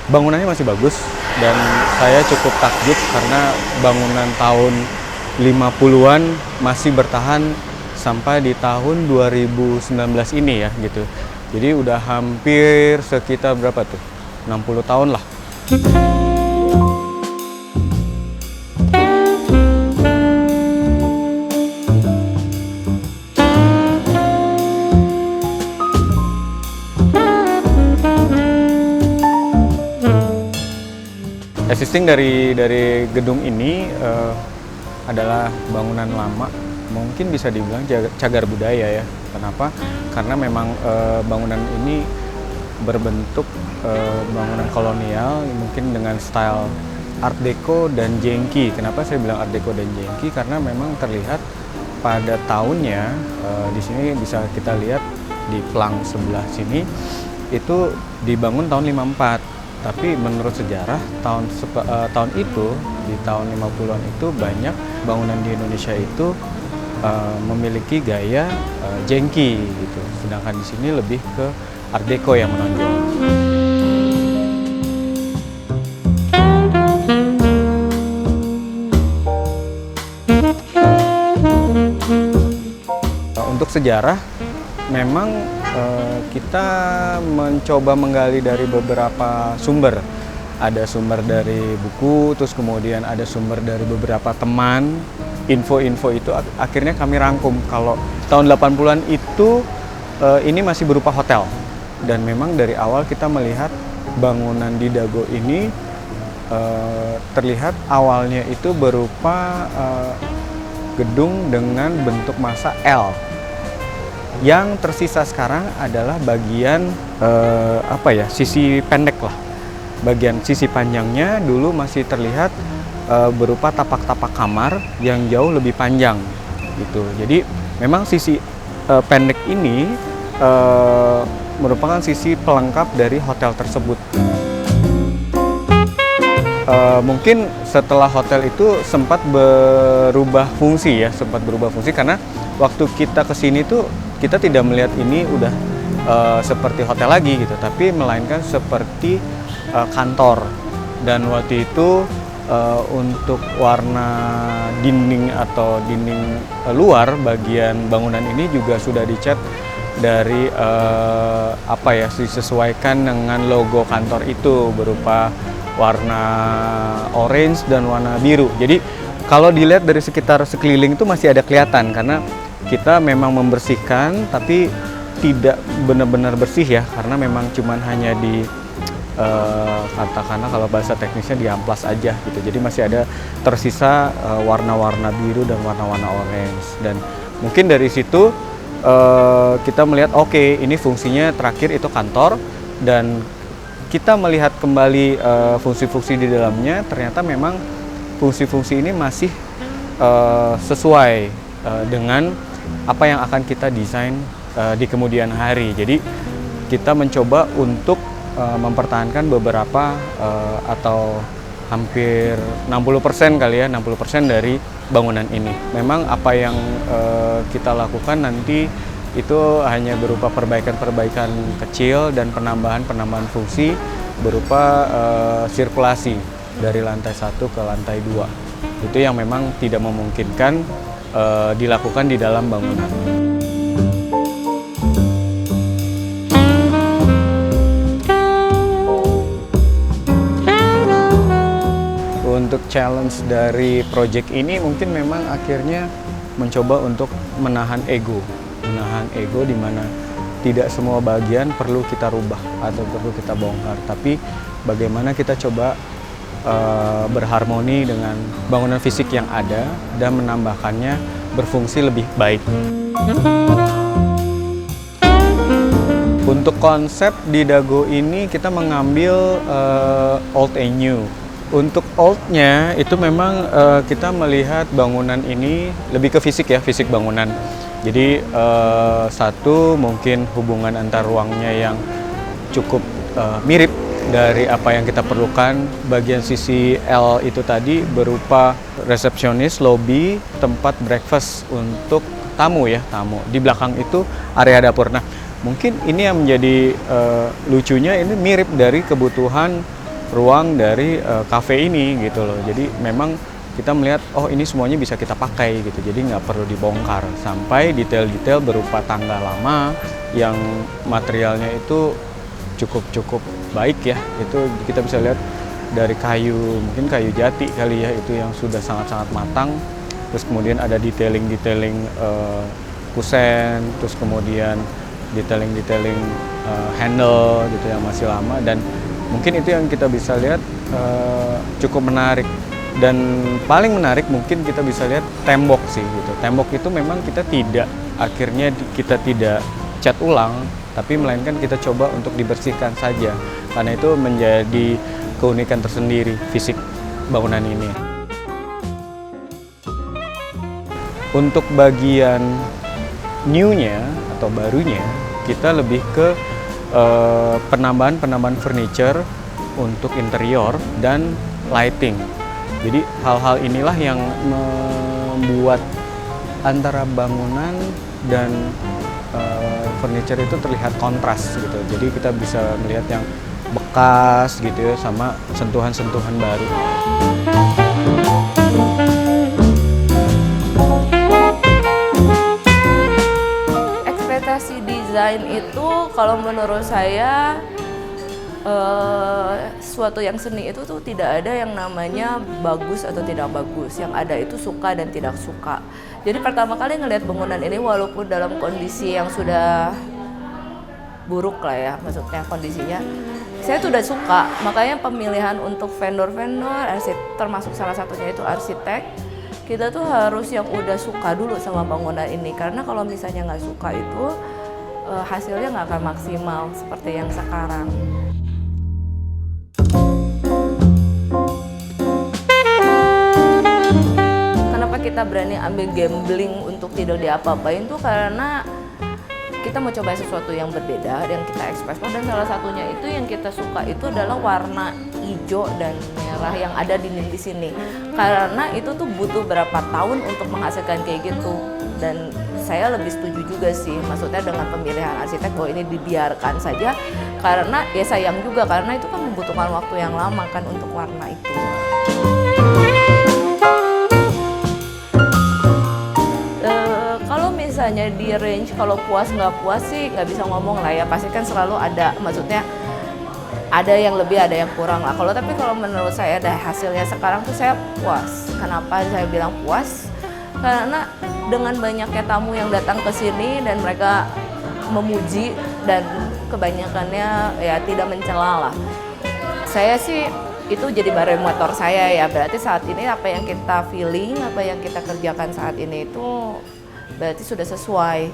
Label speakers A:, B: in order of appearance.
A: Bangunannya masih bagus dan saya cukup takjub karena bangunan tahun 50-an masih bertahan sampai di tahun 2019 ini ya gitu. Jadi udah hampir sekitar berapa tuh? 60 tahun lah. Existing dari gedung ini adalah bangunan lama, mungkin bisa dibilang cagar budaya ya. Kenapa? Karena memang bangunan ini berbentuk bangunan kolonial, mungkin dengan style Art Deco dan Jengki. Kenapa saya bilang Art Deco dan Jengki? Karena memang terlihat pada tahunnya di sini bisa kita lihat di plang sebelah sini itu dibangun tahun 54. Tapi menurut sejarah tahun itu di tahun 50-an itu banyak bangunan di Indonesia itu memiliki gaya jengki gitu. Sedangkan di sini lebih ke Art Deco yang menonjol. Untuk sejarah memang kita mencoba menggali dari beberapa sumber. Ada sumber dari buku, terus kemudian ada sumber dari beberapa teman. Info-info itu akhirnya kami rangkum. Kalau tahun 80-an itu ini masih berupa hotel. Dan memang dari awal kita melihat bangunan di Dago ini terlihat awalnya itu berupa gedung dengan bentuk massa L. Yang tersisa sekarang adalah bagian sisi pendek lah. Bagian sisi panjangnya dulu masih terlihat berupa tapak-tapak kamar yang jauh lebih panjang gitu. Jadi memang sisi pendek ini merupakan sisi pelengkap dari hotel tersebut. Mungkin setelah hotel itu sempat berubah fungsi karena waktu kita kesini tuh kita tidak melihat ini udah seperti hotel lagi gitu, tapi melainkan seperti kantor. Dan waktu itu untuk warna dinding atau dinding luar bagian bangunan ini juga sudah dicat dari disesuaikan dengan logo kantor itu berupa warna orange dan warna biru. Jadi kalau dilihat dari sekitar sekeliling itu masih ada kelihatan karena kita memang membersihkan tapi tidak benar-benar bersih ya, karena memang cuman hanya di katakanlah kalau bahasa teknisnya diamplas aja gitu. Jadi masih ada tersisa warna-warna biru dan warna-warna orange. Dan mungkin dari situ kita melihat ini fungsinya terakhir itu kantor, dan kita melihat kembali fungsi-fungsi di dalamnya, ternyata memang fungsi-fungsi ini masih sesuai dengan apa yang akan kita desain di kemudian hari. Jadi kita mencoba untuk mempertahankan beberapa atau hampir 60% kali ya, 60% dari bangunan ini. Memang apa yang kita lakukan nanti itu hanya berupa perbaikan-perbaikan kecil dan penambahan-penambahan fungsi berupa sirkulasi dari lantai 1 ke lantai 2. Itu yang memang tidak memungkinkan dilakukan di dalam bangunan. Untuk challenge dari project ini mungkin memang akhirnya mencoba untuk menahan ego di mana tidak semua bagian perlu kita rubah atau perlu kita bongkar, tapi bagaimana kita coba berharmoni dengan bangunan fisik yang ada dan menambahkannya berfungsi lebih baik. Untuk konsep di Dago ini kita mengambil old and new. Untuk old-nya itu memang kita melihat bangunan ini lebih ke fisik ya, fisik bangunan. Jadi satu mungkin hubungan antar ruangnya yang cukup mirip dari apa yang kita perlukan. Bagian sisi L itu tadi berupa resepsionis, lobby, tempat breakfast untuk tamu ya, tamu. Di belakang itu area dapur. Nah, mungkin ini yang menjadi lucunya, ini mirip dari kebutuhan ruang dari cafe ini gitu loh. Jadi memang kita melihat oh ini semuanya bisa kita pakai gitu, jadi nggak perlu dibongkar. Sampai detail-detail berupa tangga lama yang materialnya itu cukup baik ya, itu kita bisa lihat dari kayu, mungkin kayu jati kali ya, itu yang sudah sangat-sangat matang. Terus kemudian ada detailing kusen, terus kemudian detailing handle gitu yang masih lama, dan mungkin itu yang kita bisa lihat cukup menarik. Dan paling menarik mungkin kita bisa lihat tembok sih gitu. Tembok itu memang kita tidak cat ulang, tapi melainkan kita coba untuk dibersihkan saja, karena itu menjadi keunikan tersendiri fisik bangunan ini. Untuk bagian new-nya atau barunya, kita lebih ke penambahan furniture untuk interior dan lighting. Jadi hal-hal inilah yang membuat antara bangunan dan furniture itu terlihat kontras gitu. Jadi kita bisa melihat yang bekas gitu ya, sama sentuhan-sentuhan baru.
B: Ekspektasi desain itu kalau menurut saya suatu yang seni itu tuh tidak ada yang namanya bagus atau tidak bagus. Yang ada itu suka dan tidak suka. Jadi pertama kali ngelihat bangunan ini walaupun dalam kondisi yang sudah buruk lah ya, maksudnya kondisinya, saya tuh udah suka. Makanya pemilihan untuk vendor-vendor, termasuk salah satunya itu arsitek, kita tuh harus yang udah suka dulu sama bangunan ini. Karena kalau misalnya nggak suka itu hasilnya nggak akan maksimal seperti yang sekarang. Kita berani ambil gambling untuk tidak diapa-apain tuh karena kita mau coba sesuatu yang berbeda yang kita ekspor, dan salah satunya itu yang kita suka itu adalah warna hijau dan merah yang ada di sini, karena itu tuh butuh berapa tahun untuk menghasilkan kayak gitu. Dan saya lebih setuju juga sih, maksudnya dengan pemilihan arsitek bahwa ini dibiarkan saja, karena ya sayang juga karena itu kan membutuhkan waktu yang lama kan untuk warna itu. Misalnya di range kalau puas nggak puas sih nggak bisa ngomong lah ya, pasti kan selalu ada, maksudnya ada yang lebih ada yang kurang lah. Tapi kalau menurut saya dari hasilnya sekarang tuh saya puas. Kenapa saya bilang puas? Karena dengan banyaknya tamu yang datang ke sini dan mereka memuji, dan kebanyakannya ya tidak mencela lah. Saya sih itu jadi barometer saya ya, berarti saat ini apa yang kita feeling, apa yang kita kerjakan saat ini itu berarti sudah sesuai.